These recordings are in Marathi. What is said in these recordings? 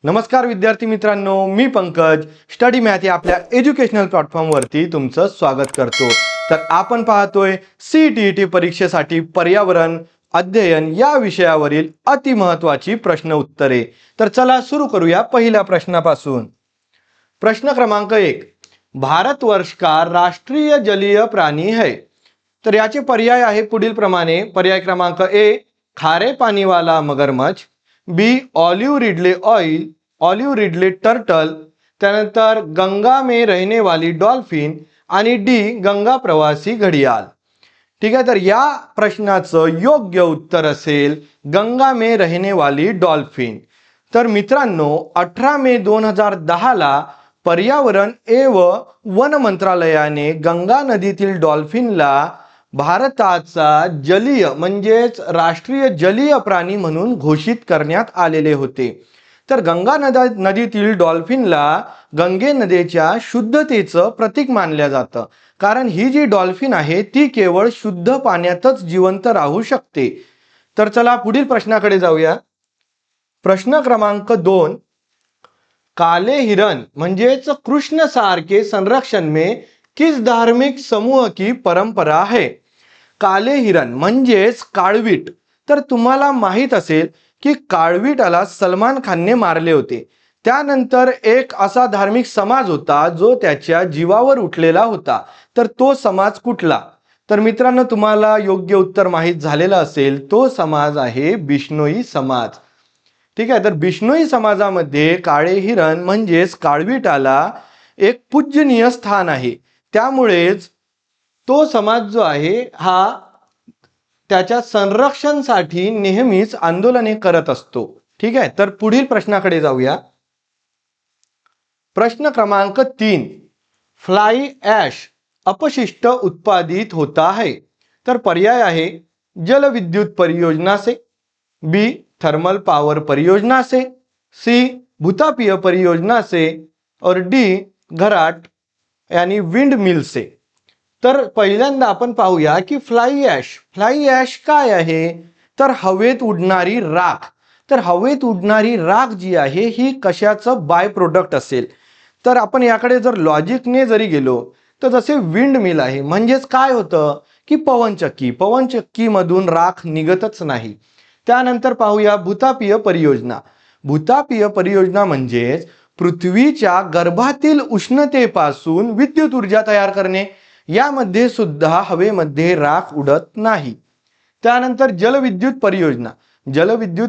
नमस्कार विद्यार्थी मित्रांनो, मी पंकज स्टडी मॅथ या आपल्या एज्युकेशनल प्लॅटफॉर्मवरती तुमचं स्वागत करतो। तर आपण पाहतोय CET परीक्षेसाठी पर्यावरण अध्ययन या विषयावरील अतिमहत्त्वाची प्रश्न उत्तरे। तर चला सुरू करूया पहिल्या प्रश्नापासून। प्रश्न क्रमांक 1, भारतवर्ष का राष्ट्रीय जलीय प्राणी है। तर याचे पर्याय आहे पुढील प्रमाणे। पर्याय क्रमांक ए, खारे पानी वाला मगरमच्छ, B olive ridley oil, olive ridley turtle, त्यानंतर गंगा में रहने वाली डॉल्फिन आणि डी गंगा प्रवासी घडियाल। ठीक आहे, तर या प्रश्नाचं योग्य उत्तर असेल गंगा में रहने वाली डॉल्फिन। तर मित्रांनो 18 मे 2010 ला पर्यावरण एवं वन मंत्रालयाने गंगा नदीतील डॉल्फिनला भारताचा जलीय म्हणजेच राष्ट्रीय जलीय प्राणी म्हणून घोषित करण्यात आलेले होते। तर गंगा नदीतील डॉल्फिनला गंगे नदीच्या शुद्धतेचं प्रतीक मानलं जातं, कारण ही जी डॉल्फिन आहे ती केवळ शुद्ध पाण्यातच जिवंत राहू शकते। तर चला पुढील प्रश्नाकडे जाऊया। प्रश्न क्रमांक 2, काले हिरण म्हणजेच कृष्ण सार के संरक्षण में किस धार्मिक समूह की परंपरा है। काले हिरण म्हणजेच काळवीट। तर तुम्हाला माहित असेल की काळवीटाला सलमान खानने मारले होते। त्यानंतर एक असा धार्मिक समाज होता जो त्याच्या जीवावर उठलेला होता। तर तो समाज कुठला? तर मित्रांनो तुम्हाला योग्य उत्तर माहित झालेलं असेल, तो समाज आहे बिश्नोई समाज। ठीक आहे, तर बिश्नोई समाजामध्ये काळे हिरण म्हणजेच काळवीटाला एक पूजनीय स्थान आहे। त्यामुळेच तो समाज जो आहे हा त्याच्या संरक्षणासाठी नेहमीच आंदोलने करत असतो। ठीक आहे, तर पुढील प्रश्नाकडे जाऊया। प्रश्न क्रमांक 3, फ्लाई ॲश अपशिष्ट उत्पादित होता है। तर पर्याय आहे जल विद्युत परियोजना से, बी थर्मल पावर परियोजना से, सी भूतापीय परियोजना से और डी घराट यानी विंड मिल से। तर पहिल्यांदा आपण पाहूया की फ्लाई ॲश काय आहे। तर हवेत उडणारी राख। तर हवेत उडणारी राख जी आहे ही कशाचं बाय प्रोडक्ट असेल। तर आपण याकडे जर लॉजिकने जरी गेलो तर जसे विंड मिल आहे म्हणजेच काय होतं की पवनचक्की मधून राख निघतच नाही। त्यानंतर पाहूया भूतापीय परियोजना म्हणजेच पृथ्वीच्या गर्भातील उष्णतेपासून विद्युत ऊर्जा तयार करणे। यामध्ये सुद्धा हवेमध्ये राख उडत नाही। त्यानंतर जलविद्युत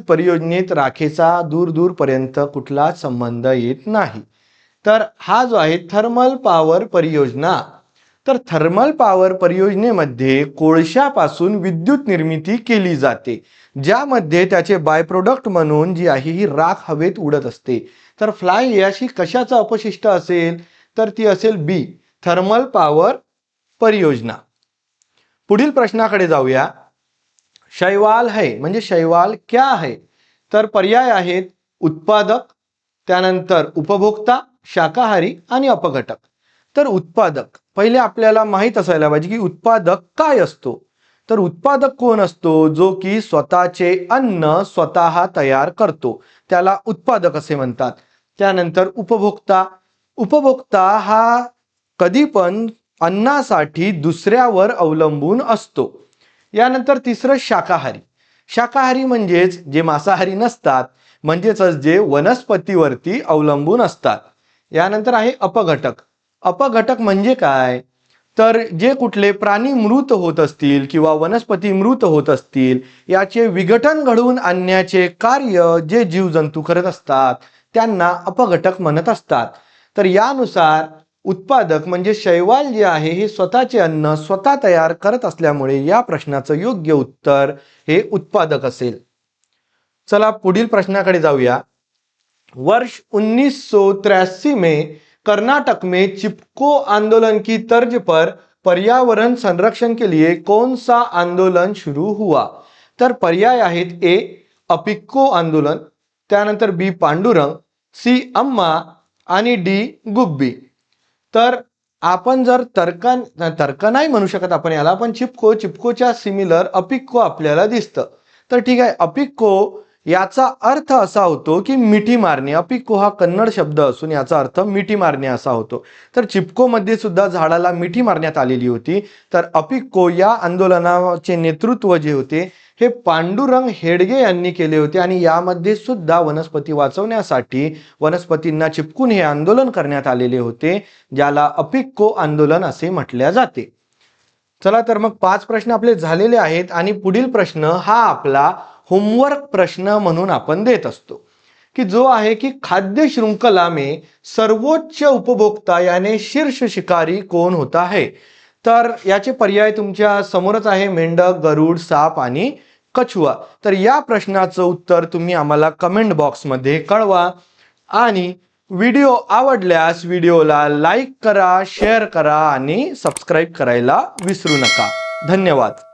परियोजनेत राखेचा दूर पर्यंत कुठलाच संबंध येत नाही। तर हा जो आहे थर्मल पॉवर परियोजना। तर थर्मल पॉवर परियोजनेमध्ये कोळशापासून विद्युत निर्मिती केली जाते, ज्यामध्ये त्याचे बाय प्रोडक्ट म्हणून जी आहे ही राख हवेत उडत असते। तर फ्लाई ॲश ही कशाचं अपशिष्ट असेल? तर ती असेल बी थर्मल पॉवर परियोजना। पुढील प्रश्नाकडे जाऊया। शैवाल है म्हणजे शैवाल क्या है। तर पर्याय आहेत उत्पादक, त्यानंतर उपभोक्ता, शाकाहारी आणि अपघटक। तर उत्पादक पहिले आपल्याला माहित असायला पाहिजे की उत्पादक काय असतो। तर उत्पादक कोण असतो? जो की स्वतःचे अन्न स्वतः तयार करतो, त्याला उत्पादक असे म्हणतात। त्यानंतर उपभोक्ता हा कधी पण अन्नासाठी दुसऱ्यावर अवलंबून असतो। यानंतर तिसरं शाकाहारी म्हणजेच जे मांसाहारी नसतात, म्हणजेच जे वनस्पतीवरती अवलंबून असतात। यानंतर आहे अपघटक म्हणजे काय? तर जे कुठले प्राणी मृत होत असतील किंवा वनस्पती मृत होत असतील याचे विघटन घडवून आणण्याचे कार्य जे जीवजंतू करत असतात त्यांना अपघटक म्हणत असतात। तर यानुसार उत्पादक म्हणजे शैवाल जे आहे हे स्वतःचे अन्न स्वतः तयार करत असल्यामुळे या प्रश्नाचं योग्य उत्तर हे उत्पादक असेल। चला पुढील प्रश्नाकडे जाऊया। वर्ष 1983 में कर्नाटक में चिपको आंदोलन की तर्ज पर पर्यावरण संरक्षण के लिए कौन सा आंदोलन शुरू हुआ। तर पर्याय आहेत ए अपिक्को आंदोलन, त्यानंतर बी पांडुरंग, सी अम्मा आणि डी गुब्बी। तर आपण जर तर्क नाही म्हणू शकत आपण याला, पण चिपकोच्या सिमिलर अपिक्को आपल्याला दिसतं। तर ठीक आहे, अपिक्को याचा अर्थ असा होतो की मिठी मारणे. अपिक्को हा कन्नड शब्द असून याचा अर्थ मिठी मारणे असा होतो. तर चिपको मध्ये सुद्धा झाडाला मिठी मारण्यात आलेली होती. तर अपिक्को या आंदोलनाचे नेतृत्व जे होते हे पांडुरंग हेडगे यांनी केले होते आणि यामध्ये सुद्धा वनस्पती वाचवण्यासाठी वनस्पतींना चिपकून हे आंदोलन करण्यात आलेले होते, ज्याला अपिक्को आंदोलन असे म्हटले जाते. चला तर मग 5 प्रश्न आपले झालेले आहेत आणि पुढील प्रश्न हा आपला होमवर्क प्रश्न म्हणून आपण देत असतो की जो आहे की खाद्य श्रृंखला में सर्वोच्च उपभोक्ता यानी शीर्ष शिकारी कौन होता है. तर याचे पर्याय तुमच्या समोरच आहे, मेंढक, गरुड, साप आणि कछुआ. तर या प्रश्नाचं उत्तर तुम्ही आम्हाला कमेंट बॉक्समध्ये कळवा आणि व्हिडिओ आवडल्यास व्हिडिओला लाईक करा, शेअर करा आणि सबस्क्राईब करायला विसरू नका. धन्यवाद.